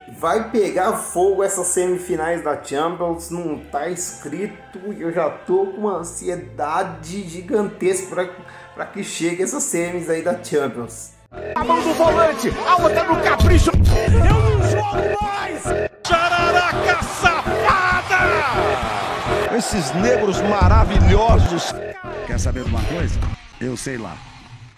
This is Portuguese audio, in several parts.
Vai pegar fogo essas semifinais da Champions, não tá escrito e eu já tô com uma ansiedade gigantesca para que chegue essas semis aí da Champions. A mão do volante, a outra no capricho. Eu não jogo mais! Jararaca safada! Esses negros maravilhosos. Quer saber de uma coisa? Eu sei lá.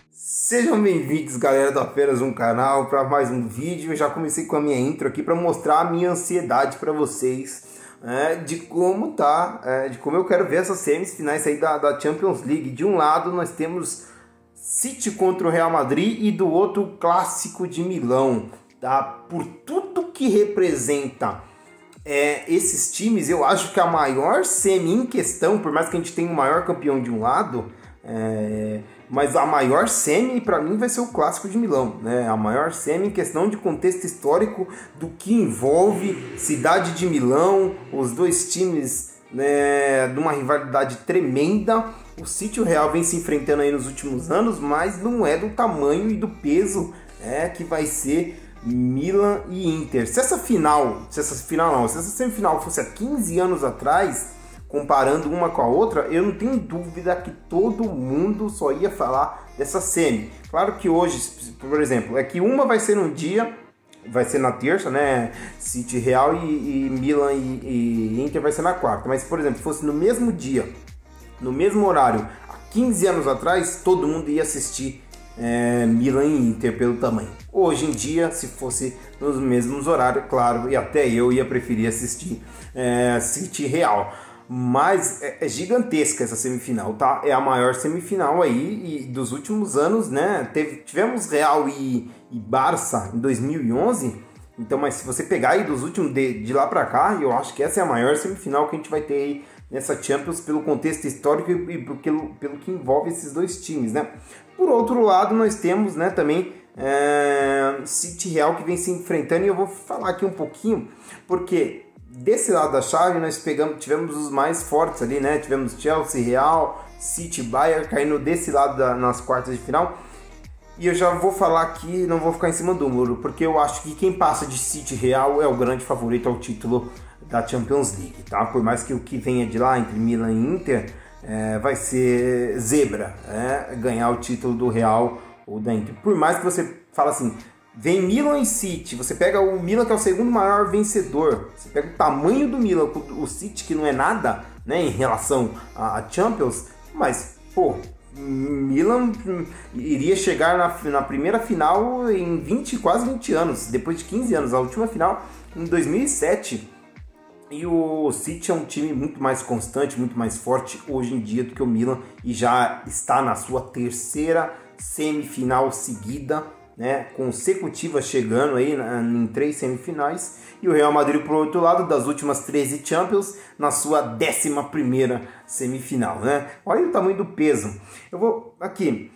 Sejam bem-vindos, galera do Apenas um Canal, para mais um vídeo. Eu já comecei com a minha intro aqui para mostrar a minha ansiedade para vocês, de como tá, de como eu quero ver essas semifinais aí da Champions League. De um lado nós temos City contra o Real Madrid e do outro Clássico de Milão, tá? Por tudo que representa esses times, eu acho que a maior semi em questão, por mais que a gente tenha o maior campeão de um lado, mas a maior semi para mim vai ser o Clássico de Milão, né? A maior semi em questão de contexto histórico do que envolve cidade de Milão, os dois times, né, de uma rivalidade tremenda. O City e o Real vem se enfrentando aí nos últimos anos, mas não é do tamanho e do peso que vai ser Milan e Inter. Se essa semifinal fosse há 15 anos atrás, comparando uma com a outra, eu não tenho dúvida que todo mundo só ia falar dessa semi. Claro que hoje, por exemplo, é que uma vai ser num dia, vai ser na terça, né? City Real e Milan e Inter vai ser na quarta. Mas, por exemplo, fosse no mesmo dia, no mesmo horário, há 15 anos atrás, todo mundo ia assistir Milan e Inter pelo tamanho. Hoje em dia, se fosse nos mesmos horários, claro, e até eu ia preferir assistir City Real. Mas é gigantesca essa semifinal, tá? É a maior semifinal aí dos últimos anos, né? Tivemos Real e Barça em 2011, então, mas se você pegar aí dos últimos de lá pra cá, eu acho que essa é a maior semifinal que a gente vai ter aí nessa Champions pelo contexto histórico e pelo que envolve esses dois times, né? Por outro lado, nós temos, né, também City Real que vem se enfrentando, e eu vou falar aqui um pouquinho, porque desse lado da chave nós tivemos os mais fortes ali, né? Tivemos Chelsea, Real, City, Bayern caindo desse lado nas quartas de final. E eu já vou falar aqui, não vou ficar em cima do muro, porque eu acho que quem passa de City Real é o grande favorito ao título da Champions League, tá? Por mais que o que venha de lá entre Milan e Inter vai ser zebra, ganhar o título do Real ou da Inter. Por mais que você fale assim, vem Milan e City, você pega o Milan, que é o segundo maior vencedor, você pega o tamanho do Milan, o City, que não é nada, né, em relação à Champions, mas, pô, Milan iria chegar na primeira final em quase 20 anos, depois de 15 anos, a última final em 2007, e o City é um time muito mais constante, muito mais forte hoje em dia do que o Milan, e já está na sua terceira semifinal seguida, né, consecutiva, chegando aí em 3 semifinais, e o Real Madrid, por outro lado, das últimas 13 Champions, na sua 11ª semifinal, né? Olha o tamanho do peso. Eu vou aqui,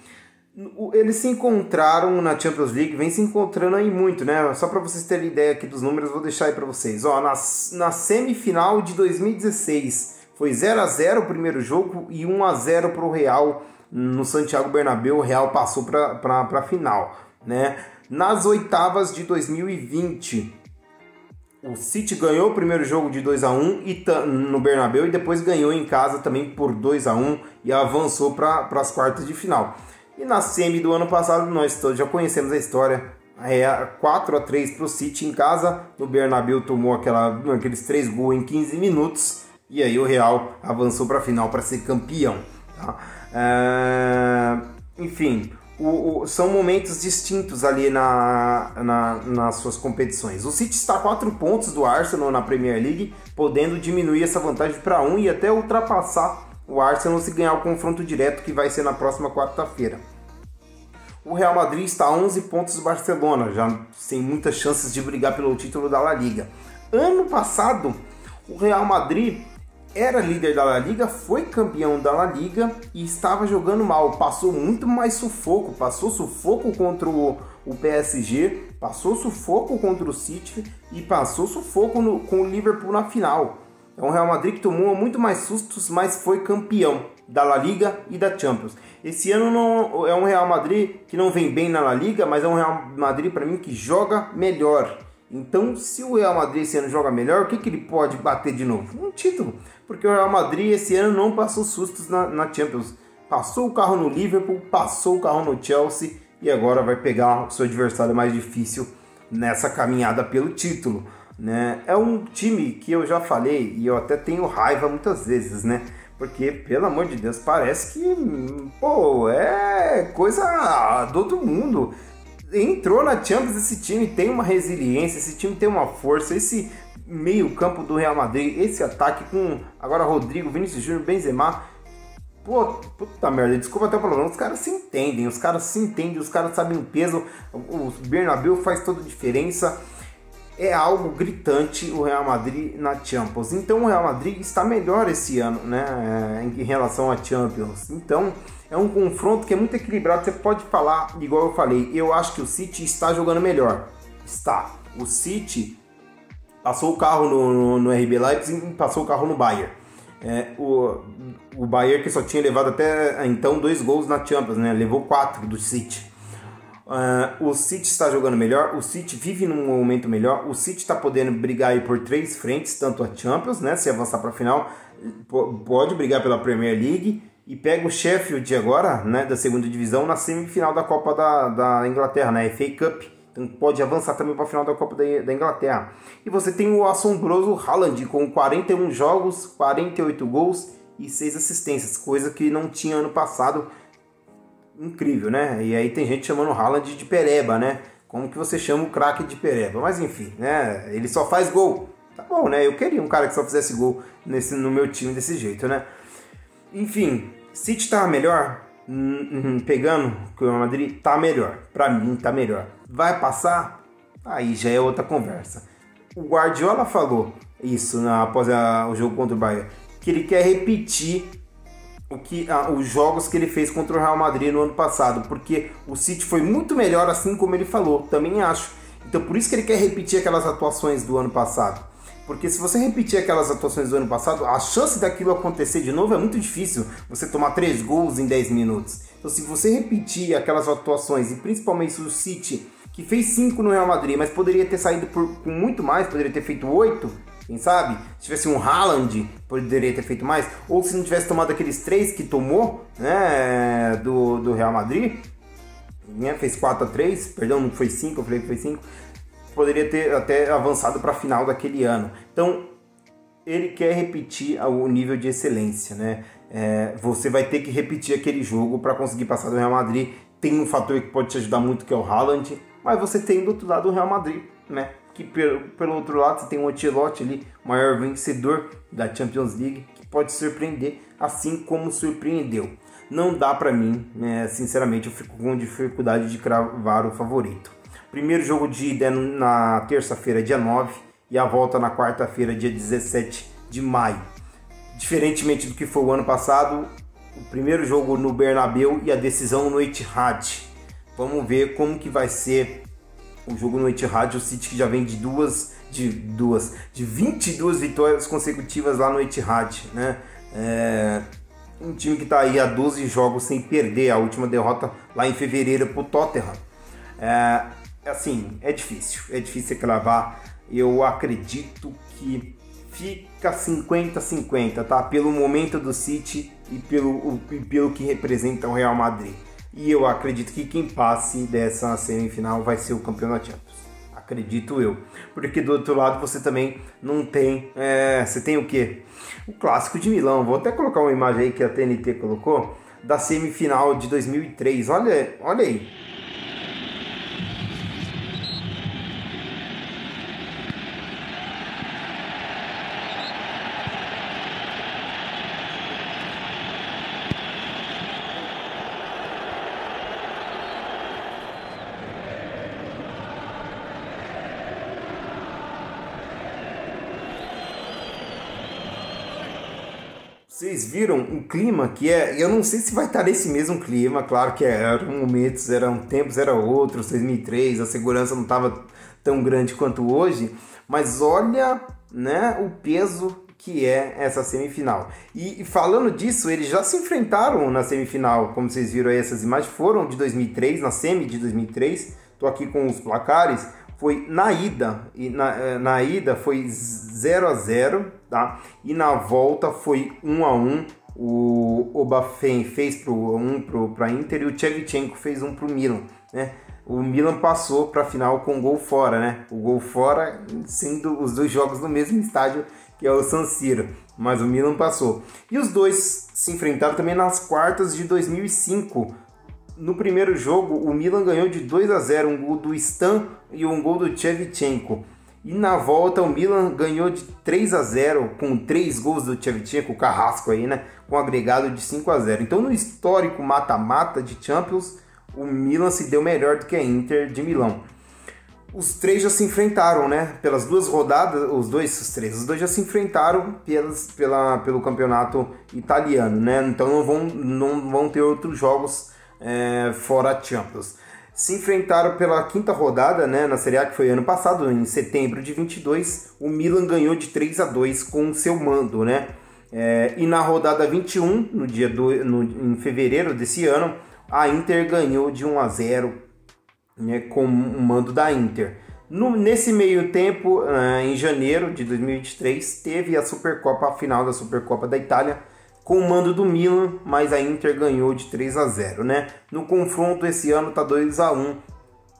eles se encontraram na Champions League, vem se encontrando aí muito, né? Só para vocês terem ideia aqui dos números, vou deixar aí para vocês. Ó, na semifinal de 2016 foi 0-0 o primeiro jogo e 1-0 para o Real no Santiago Bernabéu. O Real passou para a final, né? Nas oitavas de 2020, o City ganhou o primeiro jogo de 2-1 no Bernabéu e depois ganhou em casa também por 2-1 e avançou para as quartas de final. E na semi do ano passado, nós todos já conhecemos a história, 4-3 para o City em casa. No Bernabéu tomou aqueles 3 gols em 15 minutos e aí o Real avançou para a final para ser campeão, tá? Enfim, são momentos distintos ali nas suas competições. O City está a 4 pontos do Arsenal na Premier League, podendo diminuir essa vantagem para 1 e até ultrapassar o Arsenal se ganhar o confronto direto, que vai ser na próxima quarta-feira. O Real Madrid está a 11 pontos do Barcelona, já sem muitas chances de brigar pelo título da La Liga. Ano passado, o Real Madrid era líder da La Liga, foi campeão da La Liga e estava jogando mal, passou muito mais sufoco, passou sufoco contra o PSG, passou sufoco contra o City e passou sufoco com o Liverpool na final. É um Real Madrid que tomou muito mais sustos, mas foi campeão da La Liga e da Champions. Esse ano não é um Real Madrid que não vem bem na La Liga, mas é um Real Madrid para mim que joga melhor. Então, se o Real Madrid esse ano joga melhor, o que ele pode bater de novo? Um título, porque o Real Madrid esse ano não passou sustos na Champions. Passou o carro no Liverpool, passou o carro no Chelsea e agora vai pegar o seu adversário mais difícil nessa caminhada pelo título, né? É um time que eu já falei e eu até tenho raiva muitas vezes, né? Porque, pelo amor de Deus, parece que, pô, é coisa do outro mundo. Entrou na Champions, esse time tem uma resiliência, esse time tem uma força, esse meio campo do Real Madrid, esse ataque com agora Rodrigo, Vinícius Júnior, Benzema, pô, puta merda, desculpa até o palavrão, os caras se entendem, os caras sabem o peso, o Bernabéu faz toda a diferença, é algo gritante o Real Madrid na Champions. Então o Real Madrid está melhor esse ano, né, em relação à Champions. Então é um confronto que é muito equilibrado. Você pode falar, igual eu falei, eu acho que o City está jogando melhor. Está. O City passou o carro no RB Leipzig e passou o carro no Bayern. O Bayern que só tinha levado até então 2 gols na Champions, né? Levou 4 do City. O City está jogando melhor, o City vive num momento melhor, o City está podendo brigar aí por 3 frentes, tanto a Champions, né, se avançar para a final, pode brigar pela Premier League e pega o Sheffield agora, né, da segunda divisão, na semifinal da Copa da Inglaterra, na FA Cup, então pode avançar também para a final da Copa da Inglaterra. E você tem o assombroso Haaland com 41 jogos, 48 gols e 6 assistências, coisa que não tinha ano passado. Incrível, né? E aí tem gente chamando o Haaland de pereba, né? Como que você chama o craque de pereba? Mas enfim, né? Ele só faz gol. Tá bom, né? Eu queria um cara que só fizesse gol no meu time desse jeito, né? Enfim, City tá melhor? Pegando que o Real Madrid tá melhor. Pra mim tá melhor. Vai passar? Aí já é outra conversa. O Guardiola falou isso após o jogo contra o Bayern, que ele quer repetir os jogos que ele fez contra o Real Madrid no ano passado, porque o City foi muito melhor, assim como ele falou, também acho. Então por isso que ele quer repetir aquelas atuações do ano passado, porque se você repetir aquelas atuações do ano passado, a chance daquilo acontecer de novo é muito difícil, você tomar 3 gols em 10 minutos. Então se você repetir aquelas atuações, e principalmente o City, que fez 5 no Real Madrid, mas poderia ter saído com muito mais, poderia ter feito 8, quem sabe? Se tivesse um Haaland, poderia ter feito mais. Ou se não tivesse tomado aqueles 3 que tomou, né, do Real Madrid, né, fez 4-3, perdão, não foi 5, eu falei que foi 5, poderia ter até avançado para a final daquele ano. Então, ele quer repetir o nível de excelência, né? Você vai ter que repetir aquele jogo para conseguir passar do Real Madrid. Tem um fator que pode te ajudar muito, que é o Haaland, mas você tem do outro lado o Real Madrid, né? Que pelo outro lado você tem o Ancelotti ali, o maior vencedor da Champions League, que pode surpreender, assim como surpreendeu. Não dá pra mim, né, sinceramente, eu fico com dificuldade de cravar o favorito. Primeiro jogo de ida na terça-feira, dia 9, e a volta na quarta-feira, dia 17 de maio. Diferentemente do que foi o ano passado, o primeiro jogo no Bernabéu e a decisão no Etihad. Vamos ver como que vai ser o jogo no Etihad. O City que já vem de 22 vitórias consecutivas lá no Etihad, né? Um time que está aí há 12 jogos sem perder, a última derrota lá em fevereiro para o Tottenham. Assim, é difícil cravar. Eu acredito que fica 50-50, tá? Pelo momento do City e pelo que representa o Real Madrid. E eu acredito que quem passe dessa semifinal vai ser o campeão da Champions. Acredito eu. Porque do outro lado você também não tem... você tem o quê? O clássico de Milão. Vou até colocar uma imagem aí que a TNT colocou da semifinal de 2003. Olha aí. Vocês viram o clima que é? Eu não sei se vai estar nesse mesmo clima, claro que eram momentos, eram tempos, era outros, 2003, a segurança não estava tão grande quanto hoje, mas olha, né, o peso que é essa semifinal. E falando disso, eles já se enfrentaram na semifinal, como vocês viram aí, essas imagens foram de 2003, na semi de 2003, tô aqui com os placares. foi na ida, e na ida foi 0-0, tá? E na volta foi 1-1. O Obafen fez para Inter e o Shevchenko fez um para o Milan, né? O Milan passou para a final com gol fora, né? O gol fora sendo os dois jogos no mesmo estádio, que é o San Siro, mas o Milan passou. E os dois se enfrentaram também nas quartas de 2005. No primeiro jogo, o Milan ganhou de 2-0, um gol do Stan e um gol do Shevchenko. E na volta, o Milan ganhou de 3-0, com 3 gols do Shevchenko, o Carrasco aí, né? Com agregado de 5-0. Então, no histórico mata-mata de Champions, o Milan se deu melhor do que a Inter de Milão. Os três já se enfrentaram, né? Pelas duas rodadas, os dois já se enfrentaram pelo campeonato italiano, né? Então não vão ter outros jogos fora a Champions. Se enfrentaram pela quinta rodada, né, na Serie A, que foi ano passado, em setembro de 22, o Milan ganhou de 3-2 com o seu mando, né? E na rodada 21, em fevereiro desse ano, a Inter ganhou de 1-0, né, com o mando da Inter. Nesse meio tempo, em janeiro de 2023, teve a final da Supercopa da Itália, com o mando do Milan, mas a Inter ganhou de 3-0, né? No confronto esse ano tá 2-1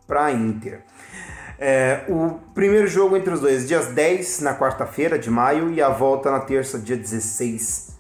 para a Inter. O primeiro jogo entre os dois, dias 10, na quarta-feira de maio, e a volta na terça, dia 16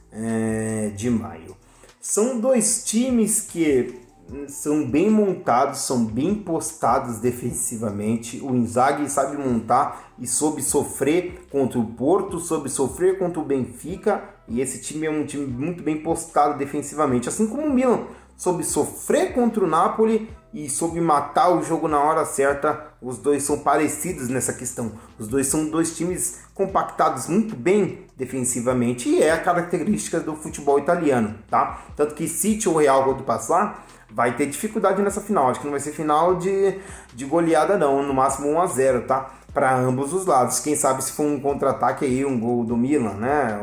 de maio. São dois times que são bem montados, são bem postados defensivamente. O Inzaghi sabe montar e soube sofrer contra o Porto, soube sofrer contra o Benfica, e esse time é um time muito bem postado defensivamente, assim como o Milan soube sofrer contra o Napoli e soube matar o jogo na hora certa. Os dois são parecidos nessa questão. Os dois são dois times compactados muito bem defensivamente, e é a característica do futebol italiano, tá? Tanto que se o Real Gold passar, vai ter dificuldade nessa final. Acho que não vai ser final de goleada não, no máximo 1-0, tá? Para ambos os lados. Quem sabe se for um contra-ataque aí, um gol do Milan, né?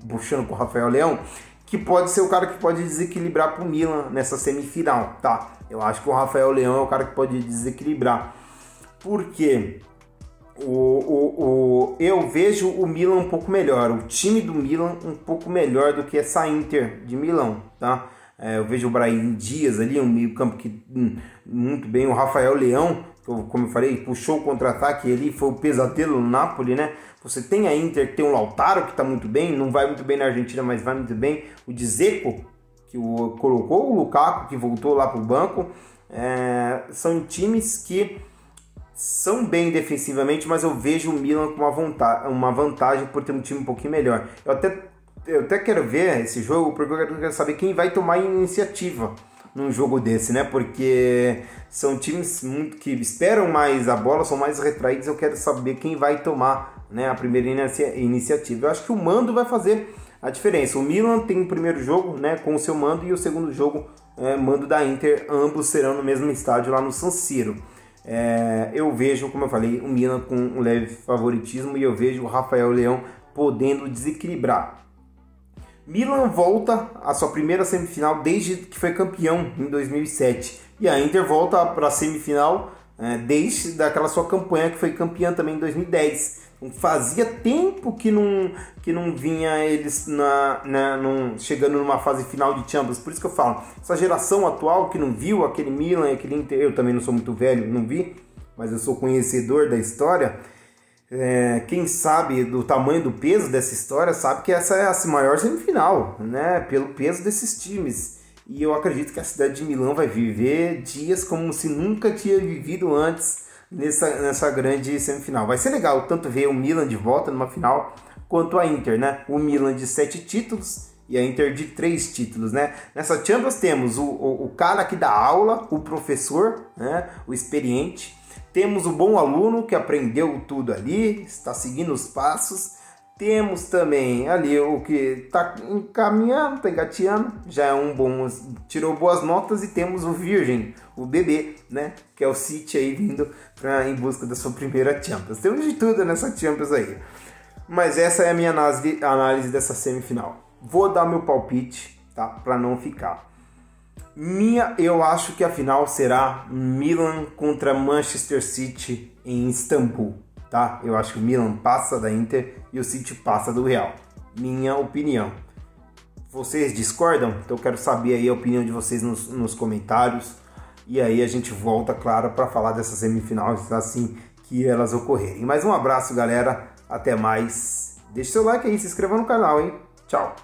Puxando com o Rafael Leão, que pode ser o cara que pode desequilibrar pro Milan nessa semifinal, tá? Eu acho que o Rafael Leão é o cara que pode desequilibrar. Por quê? Eu vejo o Milan um pouco melhor, o time do Milan um pouco melhor do que essa Inter de Milão, tá? Eu vejo o Brahim Dias ali, um meio campo que muito bem, o Rafael Leão, como eu falei, puxou o contra-ataque ali, foi o pesadelo no Napoli, né? Você tem a Inter, que tem o Lautaro, que está muito bem, não vai muito bem na Argentina, mas vai muito bem. O Dzeko, que colocou o Lukaku, que voltou lá para o banco. São times que são bem defensivamente, mas eu vejo o Milan com uma vantagem por ter um time um pouquinho melhor. Eu até quero ver esse jogo, porque eu quero saber quem vai tomar iniciativa num jogo desse, né? Porque são times que esperam mais a bola, são mais retraídos. Eu quero saber quem vai tomar, né, a primeira iniciativa. Eu acho que o mando vai fazer a diferença. O Milan tem o primeiro jogo, né, com o seu mando, e o segundo jogo, mando da Inter. Ambos serão no mesmo estádio lá no San Siro. Eu vejo, como eu falei, o Milan com um leve favoritismo, e eu vejo o Rafael Leão podendo desequilibrar. Milan volta à sua primeira semifinal desde que foi campeão em 2007. E a Inter volta para a semifinal desde daquela sua campanha que foi campeã também em 2010. Então, fazia tempo que não vinha eles chegando numa fase final de Champions. Por isso que eu falo, essa geração atual que não viu aquele Milan e aquele Inter, eu também não sou muito velho, não vi, mas eu sou conhecedor da história. Quem sabe do tamanho do peso dessa história sabe que essa é a maior semifinal, né? Pelo peso desses times. E eu acredito que a cidade de Milão vai viver dias como se nunca tinha vivido antes nessa grande semifinal. Vai ser legal tanto ver o Milan de volta numa final quanto a Inter, né? O Milan de 7 títulos e a Inter de 3 títulos, né? Nessa Champions temos o cara que dá aula, o professor, né? O experiente. Temos o bom aluno que aprendeu tudo ali, está seguindo os passos. Temos também ali o que está encaminhando, está engateando, já é um bom, tirou boas notas. E temos o virgem, o bebê, né? Que é o City aí vindo em busca da sua primeira Champions. Temos de tudo nessa Champions aí. Mas essa é a minha análise dessa semifinal. Vou dar meu palpite, tá? Para não ficar. Eu acho que a final será Milan contra Manchester City em Istambul, tá? Eu acho que o Milan passa da Inter e o City passa do Real. Minha opinião. Vocês discordam? Então eu quero saber aí a opinião de vocês nos comentários. E aí a gente volta, claro, para falar dessas semifinais assim que elas ocorrerem. Mais um abraço, galera. Até mais. Deixe seu like aí, se inscreva no canal, hein? Tchau.